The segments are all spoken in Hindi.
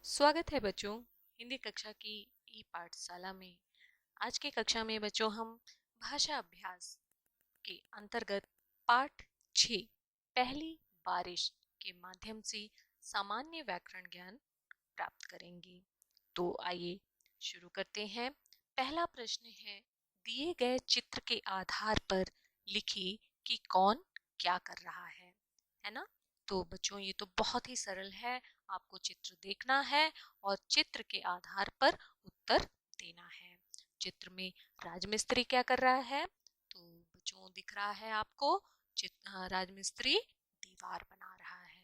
स्वागत है बच्चों हिंदी कक्षा की ई पाठशाला में। आज की कक्षा में बच्चों हम भाषा अभ्यास के अंतर्गत पाठ 6 पहली बारिश के माध्यम से सामान्य व्याकरण ज्ञान प्राप्त करेंगे। तो आइए शुरू करते हैं। पहला प्रश्न है, दिए गए चित्र के आधार पर लिखिए कि कौन क्या कर रहा है ना। तो बच्चों ये तो बहुत ही सरल है। आपको चित्र देखना है और चित्र के आधार पर उत्तर देना है। चित्र में राजमिस्त्री क्या कर रहा है? तो बच्चों दिख रहा है आपको राजमिस्त्री दीवार बना रहा है।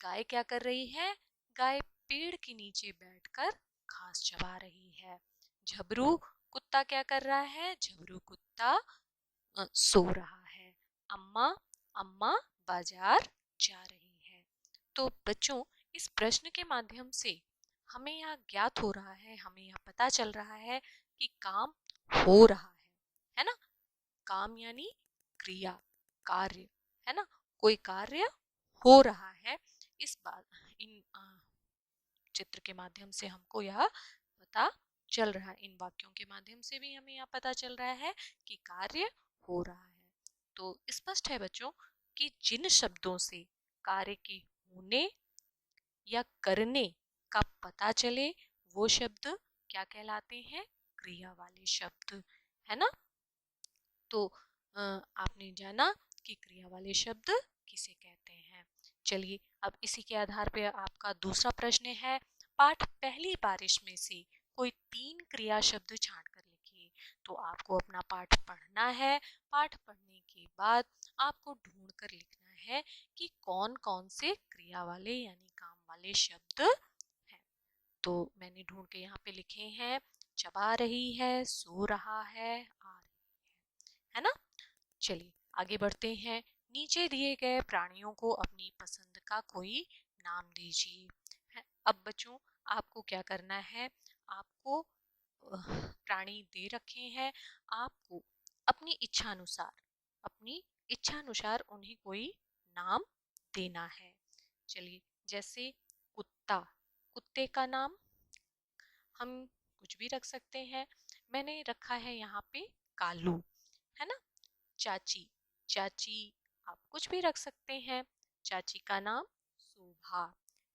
गाय क्या कर रही है? गाय पेड़ के नीचे बैठकर घास चबा रही है। झबरू कुत्ता क्या कर रहा है? झबरू कुत्ता सो रहा है। अम्मा अम्मा बाजार जा रही है। तो बच्चों इस प्रश्न के माध्यम से हमें यह ज्ञात हो रहा है, हमें यह पता चल रहा है कि काम हो रहा है ना। काम यानी क्रिया, कार्य, है ना। कोई कार्य हो रहा है। इस बात इन चित्र के माध्यम से हमको यह पता चल रहा है। इन वाक्यों के माध्यम से भी हमें यह पता चल रहा है कि कार्य हो रहा है। तो स्पष्ट है बच्चों कि जिन शब्दों से कार्य के होने या करने का पता चले वो शब्द क्या कहलाते हैं? क्रिया वाले शब्द, है ना। तो आपने जाना कि क्रिया वाले शब्द किसे कहते हैं। चलिए अब इसी के आधार पर आपका दूसरा प्रश्न है, पाठ पहली बारिश में से कोई 3 क्रिया शब्द छांट कर लिखिए। तो आपको अपना पाठ पढ़ना है। पाठ पढ़ने के बाद आपको ढूंढ कर लिखना है कि कौन कौन से क्रिया वाले यानी काम वाले शब्द हैं। तो मैंने ढूंढ के यहाँ पे लिखे हैं, चबा रही है, सो रहा है, आ रही है ना। चलिए आगे बढ़ते हैं। नीचे दिए गए प्राणियों को अपनी पसंद का कोई नाम दीजिए। अब बच्चों आपको क्या करना है? आपको प्राणी दे रखे हैं, आपको अपनी इच्छा अनुसार उन्हें कोई नाम देना है। चलिए जैसे कुत्ता, कुत्ते का नाम हम कुछ भी रख सकते हैं। मैंने रखा है यहाँ पे कालू, है ना। चाची, चाची आप कुछ भी रख सकते हैं। चाची का नाम शोभा,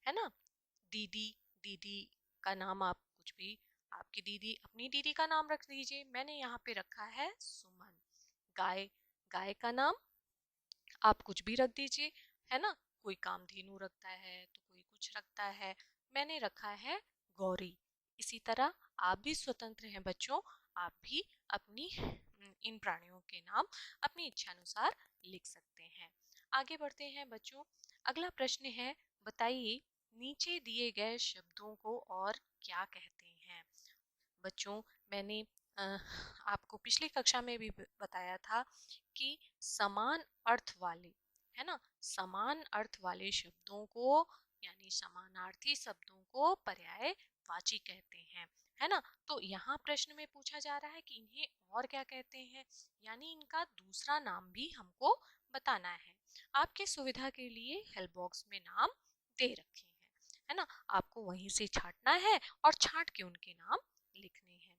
है ना। दीदी, दीदी का नाम आप कुछ भी, आपकी दीदी अपनी दीदी का नाम रख दीजिए। मैंने यहाँ पे रखा है सुमन। गाय, गाय का नाम आप कुछ भी रख दीजिए, है ना। कोई कामधेनु रखता है तो कोई कुछ रखता है। मैंने रखा है गौरी। इसी तरह आप भी स्वतंत्र हैं बच्चों, आप भी अपनी इन प्राणियों के नाम अपनी इच्छा अनुसार लिख सकते हैं। आगे बढ़ते हैं बच्चों। अगला प्रश्न है, बताइए नीचे दिए गए शब्दों को और क्या कहते हैं। बच्चों मैंने आपको पिछली कक्षा में भी बताया था कि समान अर्थ वाले, है ना, समान अर्थ वाले शब्दों को यानी समानार्थी शब्दों को पर्यायवाची कहते हैं, है ना। तो यहाँ प्रश्न में पूछा जा रहा है कि इन्हें और क्या कहते हैं, यानी इनका दूसरा नाम भी हमको बताना है। आपकी सुविधा के लिए हेल्प बॉक्स में नाम दे रखे हैं, है ना। आपको वहीं से छांटना है और छांट के उनके नाम लिखने हैं।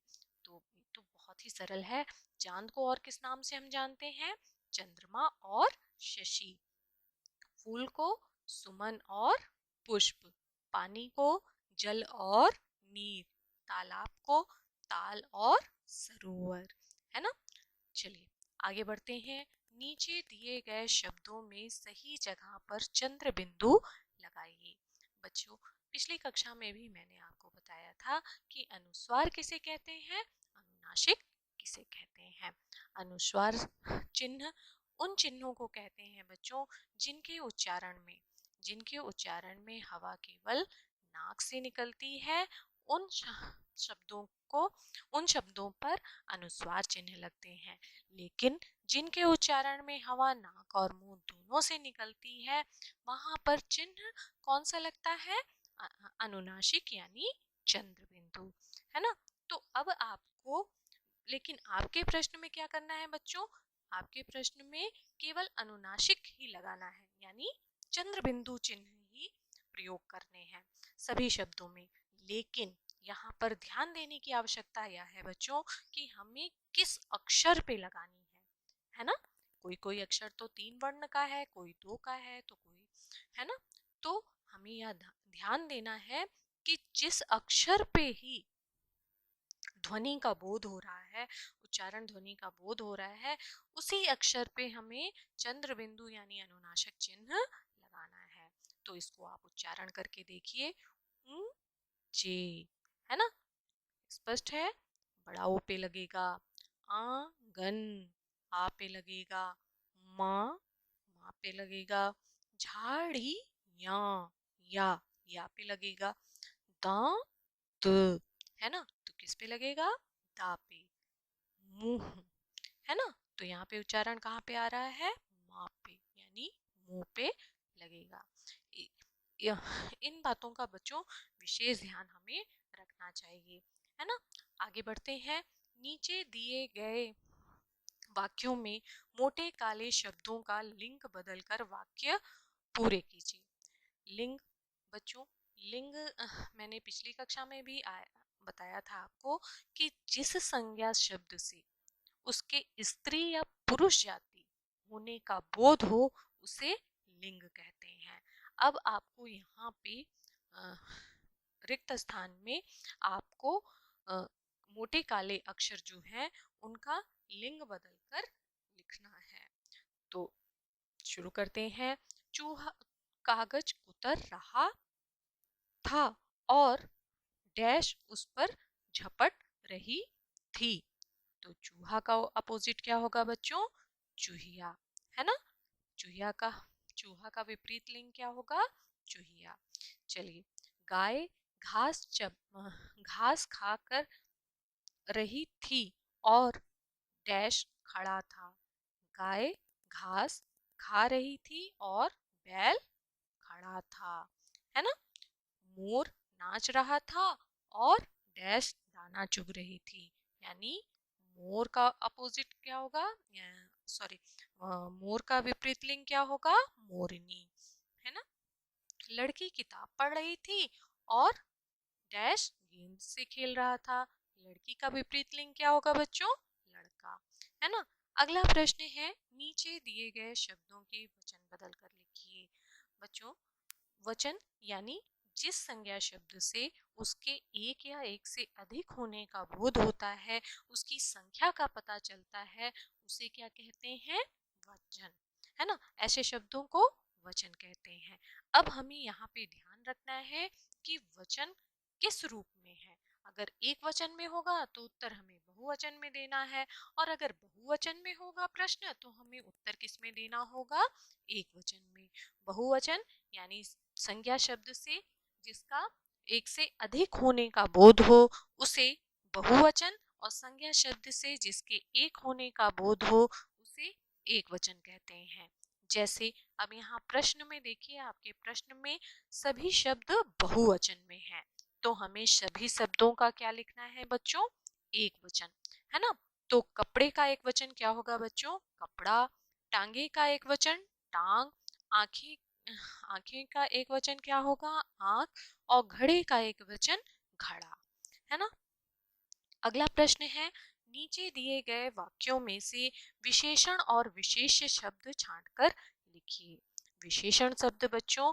तो बहुत ही सरल है। चांद को और किस नाम से हम जानते हैं? चंद्रमा और शशि। फूल को सुमन और पुष्प। पानी को जल और नीर। तालाब को ताल और सरोवर, है ना। चलिए आगे बढ़ते हैं। नीचे दिए गए शब्दों में सही जगह पर चंद्र बिंदु लगाइए। बच्चों पिछली कक्षा में भी मैंने आपको बताया था कि अनुस्वार किसे कहते हैं, अनुनासिक किसे कहते हैं। अनुस्वार चिन्ह उन चिन्हों को कहते हैं बच्चों जिनके उच्चारण में हवा केवल नाक से निकलती है। उन शब्दों को उन शब्दों पर अनुस्वार चिन्ह लगते हैं। लेकिन जिनके उच्चारण में हवा नाक और मुंह दोनों से निकलती है वहां पर चिन्ह कौन सा लगता है? अनुनासिक यानी चंद्र बिंदु, है ना। तो अब आपको, लेकिन आपके प्रश्न में क्या करना है बच्चों? आपके प्रश्न में केवल अनुनासिक ही लगाना है, यानी चंद्र बिंदु चिन्ह ही प्रयोग करने हैं सभी शब्दों में। लेकिन यहाँ पर ध्यान देने की आवश्यकता यह है बच्चों कि हमें किस अक्षर पे लगानी है ना। कोई कोई अक्षर तो 3 वर्ण का है, कोई 2 का है, तो कोई, है ना। तो हमें यह ध्यान देना है कि जिस अक्षर पे ही ध्वनि का बोध हो रहा है, उच्चारण ध्वनि का बोध हो रहा है, उसी अक्षर पे हमें चंद्र बिंदु यानी अनुनासिक चिन्ह लगाना है। तो इसको आप उच्चारण करके देखिए, ऊंचे, है ना, स्पष्ट है। बड़ा ओ पे लगेगा, आंगन, आ पे लगेगा, माँ, माँ पे लगेगा, झाड़ी, या पे लगेगा, दांत, है ना, तो किस पे लगेगा, दा पे, मुंह, है ना, तो यहाँ पे उच्चारण कहाँ पे आ रहा है, माँ पे, यानी मुंह पे लगेगा। इन बातों का बच्चों विशेष ध्यान हमें रखना चाहिए, है ना। आगे बढ़ते हैं। नीचे दिए गए वाक्यों में मोटे काले शब्दों का लिंग बदलकर वाक्य पूरे कीजिए। लिंग बच्चों, लिंग मैंने पिछली कक्षा में भी बताया था आपको कि जिस संज्ञा शब्द से उसके स्त्री या पुरुष जाति होने का बोध हो उसे लिंग कहते हैं। अब आपको यहाँ पे रिक्त स्थान में आपको मोटे काले अक्षर जो हैं उनका लिंग बदलकर लिखना है। तो शुरू करते हैं। चूहा कागज उतर रहा था और डैश उस पर झपट रही थी। तो चूहा का अपोजिट क्या होगा बच्चों, चूहिया, है ना। चूहा का विपरीत लिंग क्या होगा, चूहिया। चलिए, गाय घास खाकर रही थी और डैश खड़ा था। गाय घास खा रही थी और बैल खड़ा था, है ना। मोर नाच रहा था और डैश दाना चुग रही थी, यानी मोर का अपोजिट क्या होगा, सॉरी, मोर का विपरीत लिंग क्या होगा, मोरनी, है ना। लड़की किताब पढ़ रही थी और डैश गेंद से खेल रहा था। लड़की का विपरीत लिंग क्या होगा बच्चों, लड़का, है ना। अगला प्रश्न है, नीचे दिए गए शब्दों के वचन बदल कर लिखिए। बच्चों, वचन यानी जिस संज्ञा शब्द से उसके एक या एक से अधिक होने का बोध होता है, उसकी संख्या का पता चलता है, उसे क्या कहते हैं, वचन, है ना। ऐसे शब्दों को वचन कहते हैं। अब हमें यहाँ पे ध्यान रखना है कि वचन किस रूप में है। अगर एक वचन में होगा तो उत्तर हमें बहुवचन में देना है, और अगर बहुवचन में होगा प्रश्न तो हमें उत्तर किस में देना होगा, एक वचन में। बहुवचन यानी संज्ञा शब्द से जिसका एक से अधिक होने का बोध हो उसे बहुवचन, और संज्ञा शब्द से जिसके एक होने का बोध हो उसे एक वचन कहते हैं। जैसे अब यहाँ प्रश्न में देखिए, आपके प्रश्न में सभी शब्द बहुवचन में हैं, तो हमें सभी शब्दों का क्या लिखना है बच्चों, एक वचन, है ना। तो कपड़े का एक वचन क्या होगा बच्चों, कपड़ा। टांगे का एक वचन, टांग। आंखें आंखें का एक वचन क्या होगा, आंख। और घड़े का एक वचन, घड़ा, है ना। अगला प्रश्न है, नीचे दिए गए वाक्यों में से विशेषण और विशेष्य शब्द छांटकर लिखिए। विशेषण शब्द बच्चों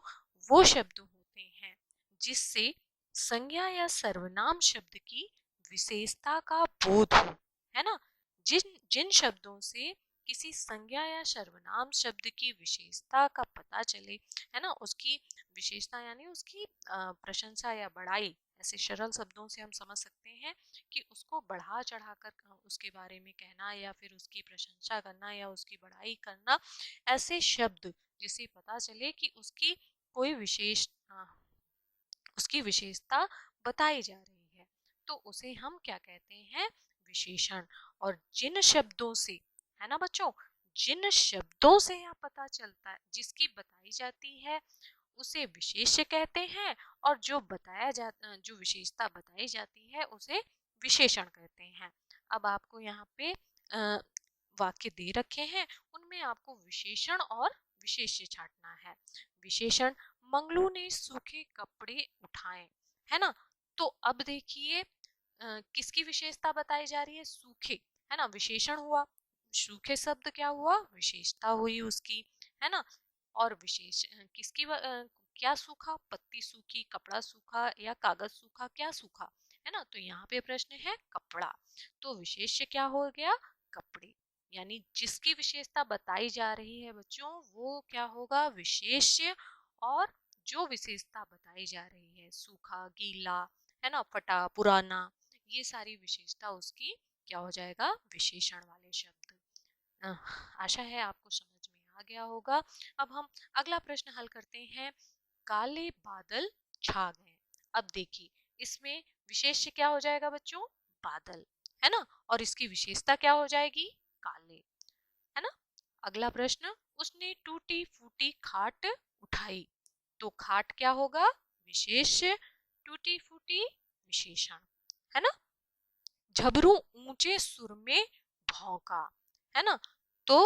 वो शब्द होते हैं जिससे संज्ञा या सर्वनाम शब्द की विशेषता का बोध हो, है ना। जिन जिन शब्दों से किसी संज्ञा या सर्वनाम शब्द की विशेषता का पता चले, है ना, उसकी विशेषता यानी उसकी प्रशंसा या बड़ाई, ऐसे सरल शब्दों से हम समझ सकते हैं कि उसको बढ़ा चढ़ाकर उसके बारे में कहना या फिर उसकी प्रशंसा करना या उसकी बड़ाई करना, ऐसे शब्द जिसे पता चले कि उसकी कोई उसकी विशेषता बताई जा रही है, तो उसे हम क्या कहते हैं, विशेषण। और जिन शब्दों से, है ना बच्चों, जिन शब्दों से यह पता चलता है, जिसकी बताई जाती है उसे विशेष्य कहते हैं, और जो विशेषता बताई जाती है उसे विशेषण कहते हैं। अब आपको यहाँ पे वाक्य दे रखे हैं, उनमें आपको विशेषण और विशेष्य छांटना है। विशेषण, मंगलू ने सूखे कपड़े उठाए, है ना। तो अब देखिए किसकी विशेषता बताई जा रही है? सूखे, है ना, विशेषण हुआ। सूखे शब्द क्या हुआ? विशेषता हुई उसकी, है ना। और विशेष क्या सूखा? पत्ती सूखी, कपड़ा सूखा या कागज सूखा, क्या सूखा, है ना। तो यहाँ पे प्रश्न है कपड़ा, तो विशेष्य क्या हो गया? कपड़े। यानी जिसकी विशेषता बताई जा रही है बच्चों वो क्या होगा? विशेष्य। और जो विशेषता बताई जा रही है सूखा, गीला, है ना, फटा, पुराना, ये सारी विशेषता उसकी क्या हो जाएगा? विशेषण वाले शब्द। अ, आशा है आपको समझ में आ गया होगा। अब हम अगला प्रश्न हल करते हैं। काले बादल छा गए। अब देखिए इसमें विशेष्य क्या हो जाएगा बच्चों? बादल, है ना। और इसकी विशेषता क्या हो जाएगी? काले, है ना। अगला प्रश्न, उसने टूटी फूटी खाट उठाई। तो खाट क्या होगा? विशेष्य, टूटी फूटी विशेषण, है ना। झबरू ऊंचे सुर में भौंका, है ना। तो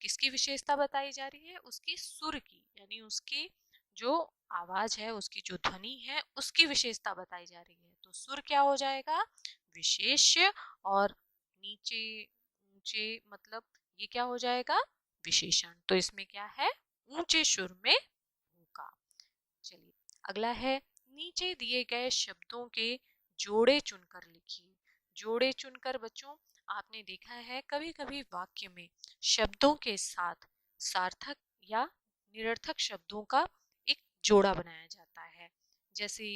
किसकी विशेषता बताई जा रही है? उसकी सुर की, यानी उसकी जो आवाज है, उसकी जो ध्वनि है, उसकी विशेषता बताई जा रही है। तो सुर क्या हो जाएगा? विशेष्य। और नीचे ऊंचे मतलब ये क्या हो जाएगा? विशेषण। तो इसमें क्या है? ऊंचे सुर में भूका। चलिए अगला है, नीचे दिए गए शब्दों के जोड़े चुनकर लिखिए। जोड़े चुनकर बच्चों आपने देखा है कभी कभी वाक्य में शब्दों के साथ सार्थक या निरर्थक शब्दों का एक जोड़ा बनाया जाता है। जैसे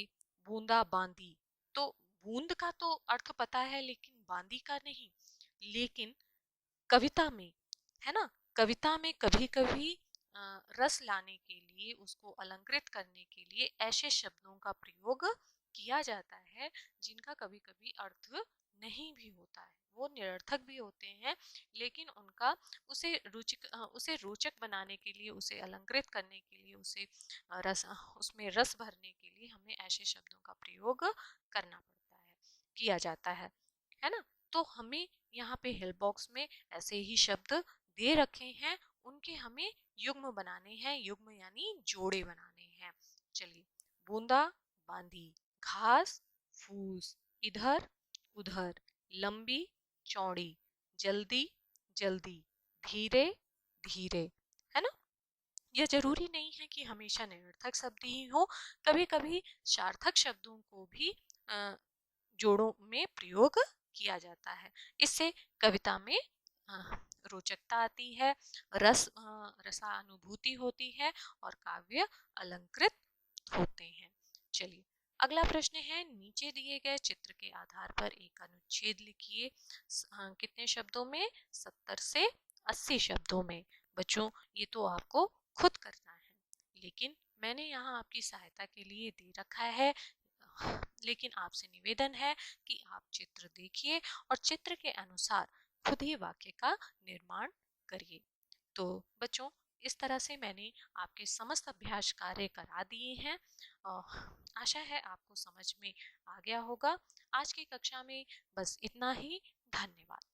बूंदा बांदी, तो बूंद का तो अर्थ पता है लेकिन बांदी का नहीं। लेकिन कविता में, है ना, कविता में कभी कभी रस लाने के लिए, उसको अलंकृत करने के लिए ऐसे शब्दों का प्रयोग किया जाता है जिनका कभी कभी अर्थ नहीं भी होता है, वो निरर्थक भी होते हैं, लेकिन उनका उसे रोचक बनाने के लिए, उसे अलंकृत करने के लिए, उसमें रस भरने के लिए हमें ऐसे शब्दों का प्रयोग करना पड़ता है, किया जाता है ना। तो हमें यहाँ पे हेल्प बॉक्स में ऐसे ही शब्द दे रखे हैं, उनके हमें युग्म बनाने हैं। युग्म यानी जोड़े बनाने हैं। चलिए, बूंदा बांदी, घास फूस, इधर उधर, लंबी चौड़ी, जल्दी जल्दी, धीरे धीरे, है ना। यह जरूरी नहीं है कि हमेशा निरर्थक शब्द ही हो, कभी कभी सार्थक शब्दों को भी जोड़ों में प्रयोग किया जाता है। इससे कविता में अ, रोचकता आती है, रसानुभूति होती है और काव्य अलंकृत होते हैं। चलिए अगला प्रश्न है, नीचे दिए गए चित्र के आधार पर एक अनुच्छेद लिखिए। कितने शब्दों में? 70 से 80 शब्दों में। बच्चों ये तो आपको खुद करना है, लेकिन मैंने यहाँ आपकी सहायता के लिए दे रखा है। लेकिन आपसे निवेदन है कि आप चित्र देखिए और चित्र के अनुसार खुद ही वाक्य का निर्माण करिए। तो बच्चों इस तरह से मैंने आपके समस्त अभ्यास कार्य करा दिए हैं। आशा है आपको समझ में आ गया होगा। आज की कक्षा में बस इतना ही। धन्यवाद।